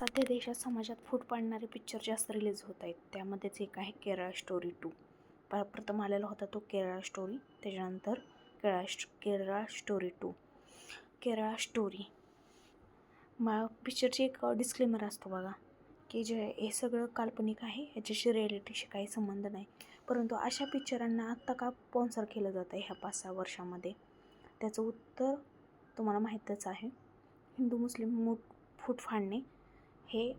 सध्या देशात समाजात फूट पाडणारे पिक्चर जास्त रिलीज होत आहेत. त्यामध्येच एक आहे केरळा स्टोरी 2. प्रथम आलेला होता तो केरळा स्टोरी, त्याच्यानंतर केरळा स्टोरी 2. केरळा स्टोरी पिक्चरची एक डिस्क्लेमर असतो बघा, की जे हे सगळं काल्पनिक आहे, याच्याशी रिॲलिटीशी काही संबंध नाही. परंतु अशा पिक्चरांना आत्ता का स्पॉन्सर केलं जातं ह्या 5-6 वर्षामध्ये? त्याचं उत्तर तुम्हाला माहीतच आहे. हिंदू मुस्लिम फूट फाडणे हे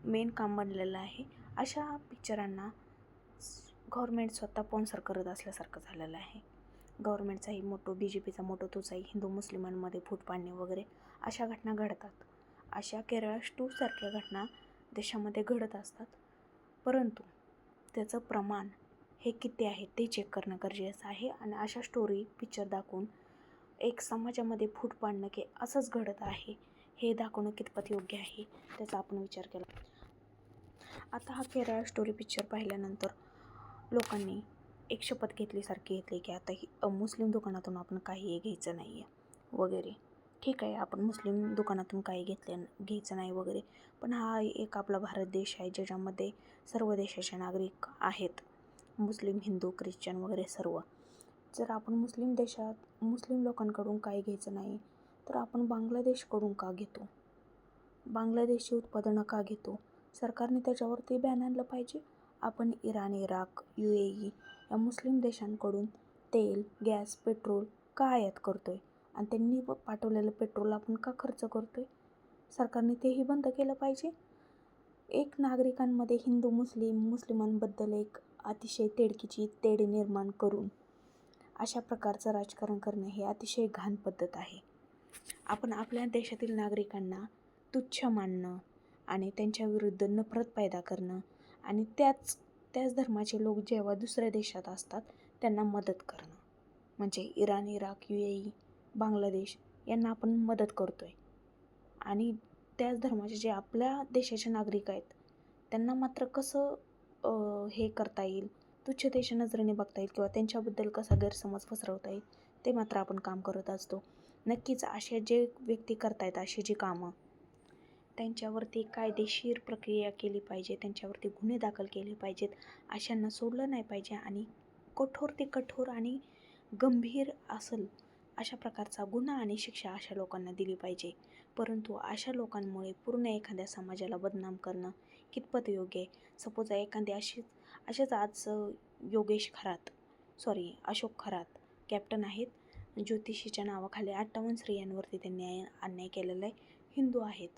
मेन काम बनलेलं आहे. अशा पिक्चरांना गव्हर्मेंट स्वतः स्पॉन्सर करत असल्यासारखं झालेलं आहे. गव्हर्मेंटचाही मोठो, BJPचा मोठो तोचाही हिंदू मुस्लिमांमध्ये फूट पाडणे वगैरे अशा घटना घडतात. अशा केरळा 2 सारख्या घटना देशामध्ये घडत असतात. परंतु त्याचं प्रमाण हे किती आहे ते चेक करणं गरजेचं आहे. आणि अशा स्टोरी पिक्चर दाखवून एक समाजामध्ये फूट पाडणं की असंच घडत आहे हे दाखवणं कितपत योग्य आहे त्याचा आपण विचार केला. आता हा केरळा स्टोरी पिक्चर पाहिल्यानंतर लोकांनी एक शपथ घेतल्यासारखी घेतली की आता मुस्लिम दुकानातून आपण काहीही घ्यायचं नाही आहे वगैरे. ठीक आहे, आपण मुस्लिम दुकानातून काही घ्यायचं नाही वगैरे, पण हा एक आपला भारत देश आहे ज्याच्यामध्ये सर्व देशाचे नागरिक आहेत, मुस्लिम, हिंदू, ख्रिश्चन वगैरे सर्व. जर आपण मुस्लिम लोकांकडून काही घ्यायचं नाही तर आपण बांगलादेशकडून का घेतो? बांगलादेशची उत्पादनं का घेतो? सरकारने त्याच्यावरती बॅन आणलं पाहिजे. आपण इराण, इराक, UAE या मुस्लिम देशांकडून तेल, गॅस, पेट्रोल का आयात करतोय? आणि त्यांनी पाठवलेलं पेट्रोल आपण का खर्च करतोय? सरकारने तेही बंद केलं पाहिजे. एक नागरिकांमध्ये हिंदू मुस्लिमांबद्दल एक अतिशय तेढ निर्माण करून अशा प्रकारचं राजकारण करणं हे अतिशय घाण पद्धत आहे. आपण आपल्या देशातील नागरिकांना तुच्छ मानणं आणि त्यांच्या विरुद्ध नफरत पैदा करणं आणि त्याच धर्माचे लोक जेव्हा दुसऱ्या देशात असतात त्यांना मदत करणं, म्हणजे इराण, इराक, UAE, बांगलादेश यांना आपण मदत करतोय. आणि त्याच धर्माचे जे आपल्या देशाचे नागरिक आहेत त्यांना मात्र कसं हे करता येईल, तुच्छतेच्या नजरेने बघता येईल किंवा त्यांच्याबद्दल कसा गैरसमज पसरवता येईल ते मात्र आपण काम करत असतो. नक्कीच असे जे व्यक्ती करतायत अशी जी कामं, त्यांच्यावरती कायदेशीर प्रक्रिया केली पाहिजे, त्यांच्यावरती गुन्हे दाखल केले पाहिजेत, अशांना सोडलं नाही पाहिजे. आणि कठोर ते कठोर आणि गंभीर असेल अशा प्रकारचा गुन्हा आणि शिक्षा अशा लोकांना दिली पाहिजे. परंतु अशा लोकांमुळे पूर्ण एखाद्या समाजाला बदनाम करणं कितपत योग्य आहे? सपोज एखादी असेच आज अशोक खरात कॅप्टन आहेत, ज्योतिषीच्या नावाखाली 58 स्त्रियांवरती त्यांनी अन्याय केलेला आहे, हिंदू आहेत.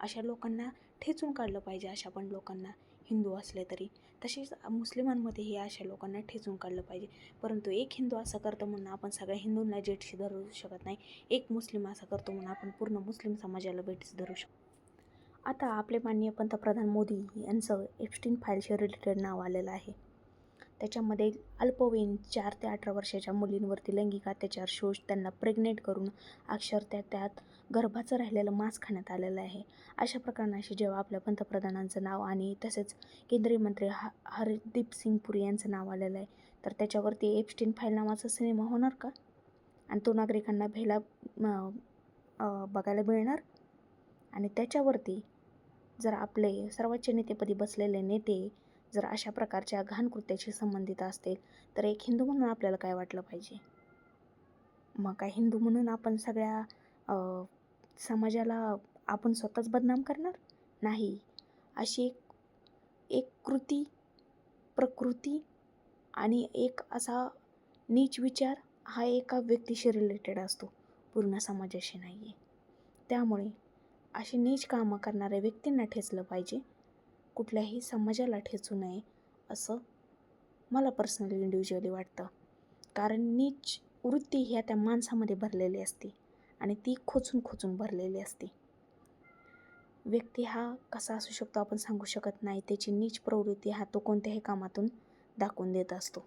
अशा लोकांना ठेचून काढलं पाहिजे. अशा पण लोकांना, हिंदू असले तरी. तसेच मुस्लिमांमध्येही अशा लोकांना ठेचून काढलं पाहिजे. परंतु एक हिंदू असं करतो म्हणून आपण सगळ्या हिंदूंना जेटशी धरू शकत नाही. एक मुस्लिम असं करतो म्हणून आपण पूर्ण मुस्लिम समाजाला बेटशी धरू शकतो. आता आपले माननीय पंतप्रधान मोदी यांचं एप्स्टीन फाईलशी रिलेटेड नाव आलेलं आहे. त्याच्यामध्ये अल्पवयीन 4 ते 18 वर्षाच्या मुलींवरती लैंगिक अत्याचार, शोष, त्यांना प्रेग्नेंट करून अक्षरशः त्यात गर्भाचं राहिलेलं मांस खाण्यात आलेलं आहे. अशा प्रकरणाशी जेव्हा आपल्या पंतप्रधानांचं नाव आणि तसेच केंद्रीय मंत्री हरदीप सिंग पुरी यांचं नाव आलेलं आहे, तर त्याच्यावरती एप्स्टीन फाईल नावाचा सिनेमा होणार का? आणि तो नागरिकांना बघायला मिळणार? आणि त्याच्यावरती जर आपले सर्वोच्च नेतेपदी बसलेले नेते जर अशा प्रकारच्या घाण कृत्याशी संबंधित असतील तर एक हिंदू म्हणून आपल्याला काय वाटलं पाहिजे? मग काय हिंदू म्हणून आपण सगळ्या समाजाला आपण स्वतःच बदनाम करणार? नाही. अशी एक प्रकृती आणि एक असा नीच विचार हा एका व्यक्तीशी रिलेटेड असतो, पूर्ण समाजाशी नाही आहे. त्यामुळे अशी नीच कामं करणाऱ्या व्यक्तींना ठेचलं पाहिजे, कुठल्याही समाजाला ठेचू नये असं मला पर्सनली इंडिव्हिज्युअली वाटतं. कारण नीच वृत्ती ह्या त्या माणसामध्ये भरलेली असते आणि ती खोचून भरलेली असते. व्यक्ती हा कसा असू शकतो आपण सांगू शकत नाही. त्याची नीच प्रवृत्ती हा तो कोणत्याही कामातून दाखवून देत असतो.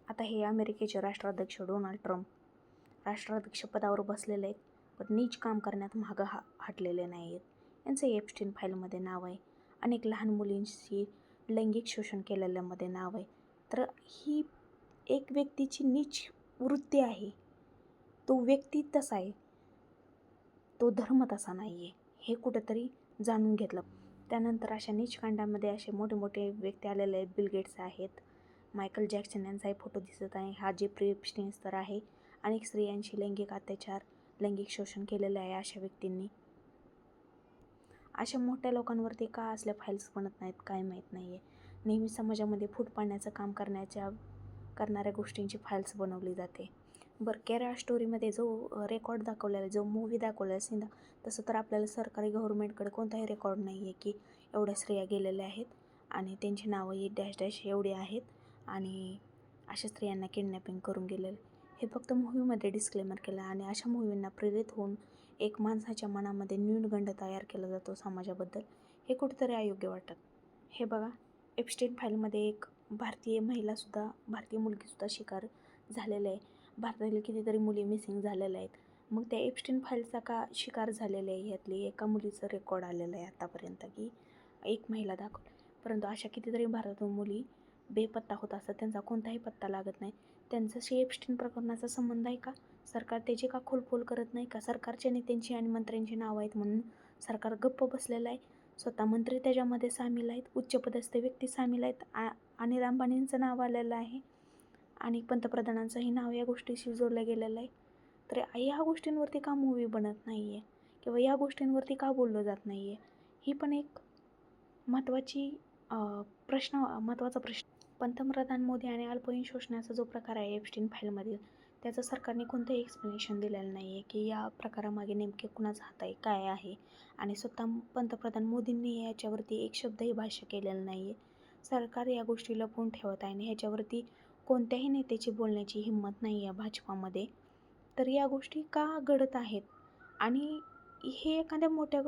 आता हे अमेरिकेचे राष्ट्राध्यक्ष डोनाल्ड ट्रम्प राष्ट्राध्यक्षपदावर बसलेले आहेत, पण नीच काम करण्यात मागं हटलेले नाही आहेत. यांचं एप्स्टीन फाईलमध्ये नाव आहे. अनेक लहान मुलींशी लैंगिक शोषण केलेल्यामध्ये नाव आहे. तर ही एक व्यक्तीची नीच वृत्ती आहे. तो व्यक्ती तसा आहे, तो धर्म तसा नाही आहे. हे कुठंतरी जाणून घेतलं. त्यानंतर अशा नीचकांडामध्ये असे मोठे मोठे व्यक्ती आलेले आहेत. बिल गेट्स आहेत, मायकल जॅक्सन यांचाही फोटो दिसत आहे. हा जेफ्री एप्स्टीन तर आहे. अनेक स्त्रियांशी लैंगिक अत्याचार, लैंगिक शोषण केलेलं आहे अशा व्यक्तींनी. अशा मोठ्या लोकांवरती का असल्या फाईल्स बनत नाहीत काय माहीत नाही आहे. नेहमी समाजामध्ये फूट पाडण्याचं काम करणाऱ्या गोष्टींची फाईल्स बनवली जाते. बरं, केरळ स्टोरीमध्ये जो रेकॉर्ड दाखवलेला आहे, जो मूवी दाखवलेला सीन, तसं तर आपल्याला सरकारी गव्हर्नमेंटकडे कोणताही रेकॉर्ड नाही आहे की एवढ्या स्त्रिया गेलेल्या आहेत आणि त्यांची नावं ही डॅश डॅश एवढी आहेत आणि अशा स्त्रियांना किडनॅपिंग करून गेलेलं. हे फक्त मूव्हीमध्ये डिस्क्लेमर केलं आणि अशा मूव्हींना प्रेरित होऊन एक माणसाच्या मनामध्ये न्यूनगंड तयार केला जातो समाजाबद्दल. हे कुठेतरी अयोग्य वाटत. हे बघा, एप्स्टीन फाईलमध्ये एक भारतीय मुलगीसुद्धा शिकार झालेलं आहे. भारतातील कितीतरी मुली मिसिंग झालेल्या आहेत. मग त्या एप्स्टीन फाईलचा का शिकार झालेल्या आहे यातली एका मुलीचं रेकॉर्ड आलेलं आहे आतापर्यंत की एक महिला दाखवली. परंतु अशा कितीतरी भारतातून मुली बेपत्ता होत असतात, त्यांचा कोणताही पत्ता लागत नाही. त्यांच्याशी एप्स्टीन प्रकरणाचा संबंध आहे का? सरकार त्याची का खोलपोल करत नाही का? सरकारच्या नेत्यांची आणि मंत्र्यांची नावं आहेत म्हणून सरकार गप्प बसलेलं आहे. स्वतः मंत्री त्याच्यामध्ये सामील आहेत, उच्चपदस्थ व्यक्ती सामील आहेत. अनिल अंबानींचं नाव आलेलं आहे आणि पंतप्रधानांचंही नाव या गोष्टीशी जोडलं गेलेलं आहे. तर ह्या गोष्टींवरती का मूवी बनत नाही आहे किंवा या गोष्टींवरती का बोललं जात नाही आहे? ही पण एक महत्त्वाचा प्रश्न. पंतप्रधान मोदी आणि अल्पवयीन शोषणाचा जो प्रकार आहे एप्स्टीन फाईलमधील, त्याचं सरकारने कोणतंही एक्सप्लेनेशन दिलेलं नाही आहे की या प्रकारामागे नेमके कुणाचा हात आहे, काय आहे. आणि स्वतः पंतप्रधान मोदींनी याच्यावरती एक शब्दही भाष्य केलेलं नाही आहे. सरकार या गोष्टी लपवून ठेवत आहे आणि ह्याच्यावरती कोणत्याही नेत्याची बोलण्याची हिंमत नाही आहे भाजपामध्ये. तर या गोष्टी का घडत आहेत? आणि हे एखाद्या मोठ्या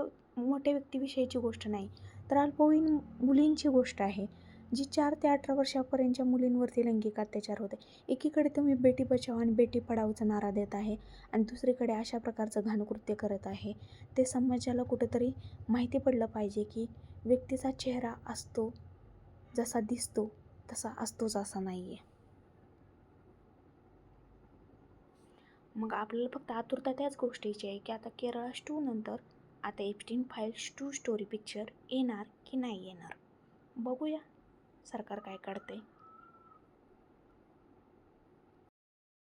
व्यक्तीविषयीची गोष्ट नाही, तर अल्पवयीन मुलींची गोष्ट आहे, जी 4 ते 18 वर्षापर्यंतच्या मुलींवरती लैंगिक अत्याचार होते. एकीकडे तुम्ही बेटी बचाव आणि बेटी पढाओचा नारा देत आहे आणि दुसरीकडे अशा प्रकारचं घाणकृत्य करत आहे. ते समाजाला कुठंतरी माहिती पडलं पाहिजे की व्यक्तीचा चेहरा असतो, जसा दिसतो तसा असतोच असं नाही आहे. मग आपल्याला फक्त आतुरता त्याच गोष्टीची आहे की आता केरळ 2 नंतर आता एप्स्टीन फाईल्स 2 स्टोरी पिक्चर येणार की नाही येणार. बघूया सरकार काय काढतंय.